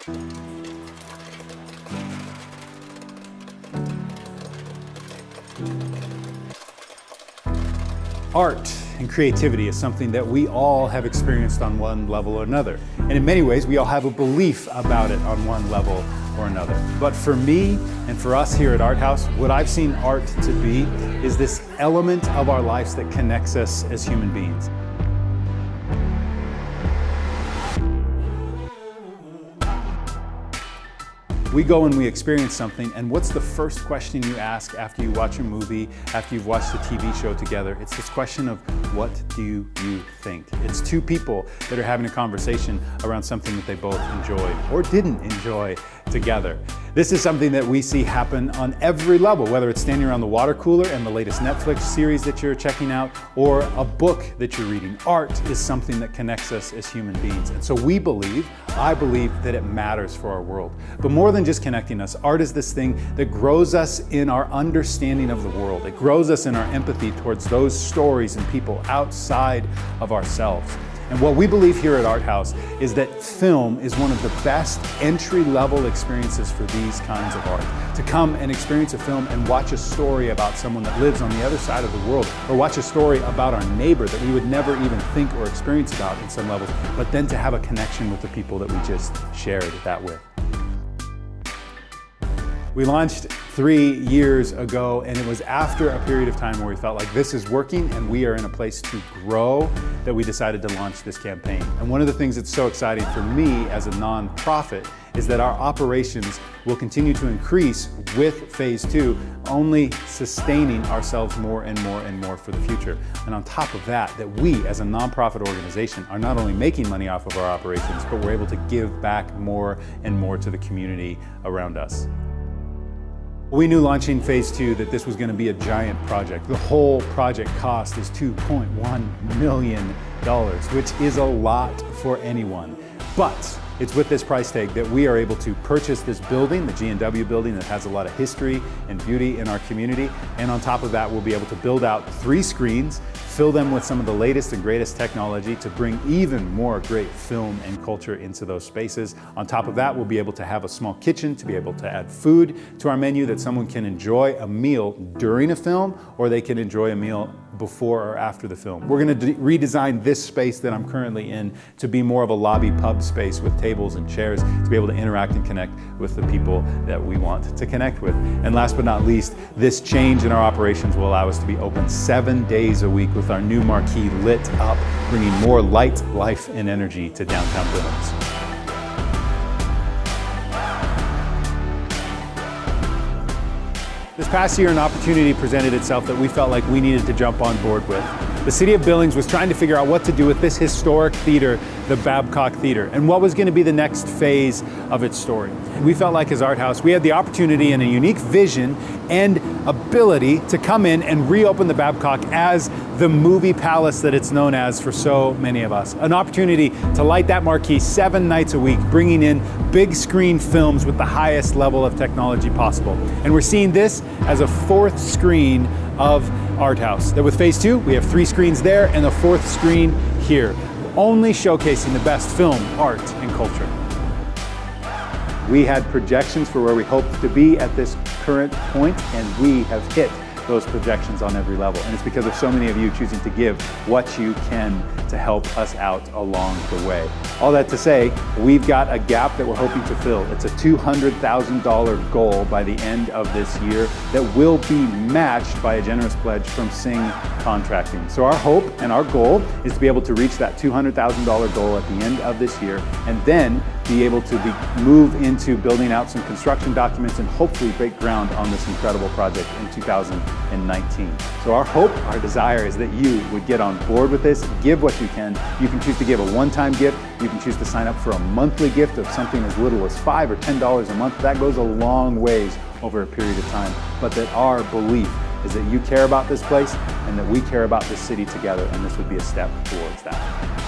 Art and creativity is something that we all have experienced on one level or another. And in many ways, we all have a belief about it on one level or another. But for me and for us here at Art House, what I've seen art to be is this element of our lives that connects us as human beings. We go and we experience something, and what's the first question you ask after you watch a movie, after you've watched a TV show together? It's this question of, what do you think? It's two people that are having a conversation around something that they both enjoyed or didn't enjoy together. This is something that we see happen on every level, whether it's standing around the water cooler and the latest Netflix series that you're checking out, or a book that you're reading. Art is something that connects us as human beings. And so I believe that it matters for our world. But more than just connecting us, art is this thing that grows us in our understanding of the world. It grows us in our empathy towards those stories and people outside of ourselves. And what we believe here at Art House is that film is one of the best entry-level experiences for these kinds of art. To come and experience a film and watch a story about someone that lives on the other side of the world, or watch a story about our neighbor that we would never even think or experience about in some levels, but then to have a connection with the people that we just shared that with. We launched 3 years ago, and it was after a period of time where we felt like this is working and we are in a place to grow that we decided to launch this campaign. And one of the things that's so exciting for me as a nonprofit is that our operations will continue to increase with phase 2, only sustaining ourselves more and more and more for the future. And on top of that we as a nonprofit organization are not only making money off of our operations, but we're able to give back more and more to the community around us. We knew launching phase 2 that this was going to be a giant project. The whole project cost is $2.1 million, which is a lot for anyone. But it's with this price tag that we are able to purchase this building, the G&W building that has a lot of history and beauty in our community. And on top of that, we'll be able to build out 3 screens, fill them with some of the latest and greatest technology to bring even more great film and culture into those spaces. On top of that, we'll be able to have a small kitchen to be able to add food to our menu that someone can enjoy a meal during a film, or they can enjoy a meal before or after the film. We're going to redesign this space that I'm currently in to be more of a lobby pub space with tables and chairs to be able to interact and connect with the people that we want to connect with. And last but not least, this change in our operations will allow us to be open 7 days a week with our new marquee lit up, bringing more light, life, and energy to downtown Billings. This past year, an opportunity presented itself that we felt like we needed to jump on board with. The city of Billings was trying to figure out what to do with this historic theater, the Babcock Theater, and what was going to be the next phase of its story. We felt like as Art House, we had the opportunity and a unique vision and ability to come in and reopen the Babcock as the movie palace that it's known as for so many of us. An opportunity to light that marquee 7 nights a week, bringing in big screen films with the highest level of technology possible. And we're seeing this as a 4th screen of Art House. That with phase 2, we have 3 screens there and a 4th screen here, only showcasing the best film, art, and culture. We had projections for where we hoped to be at this current point, and we have hit those projections on every level. And it's because of so many of you choosing to give what you can to help us out along the way. All that to say, we've got a gap that we're hoping to fill. It's a $200,000 goal by the end of this year that will be matched by a generous pledge from Sing Contracting. So our hope and our goal is to be able to reach that $200,000 goal at the end of this year, and then be able to move into building out some construction documents and hopefully break ground on this incredible project in 2019. So our hope, our desire is that you would get on board with this, give what you can. You can choose to give a one-time gift. You can choose to sign up for a monthly gift of something as little as $5 or $10 a month. That goes a long ways over a period of time. But that our belief is that you care about this place and that we care about this city together, and this would be a step towards that.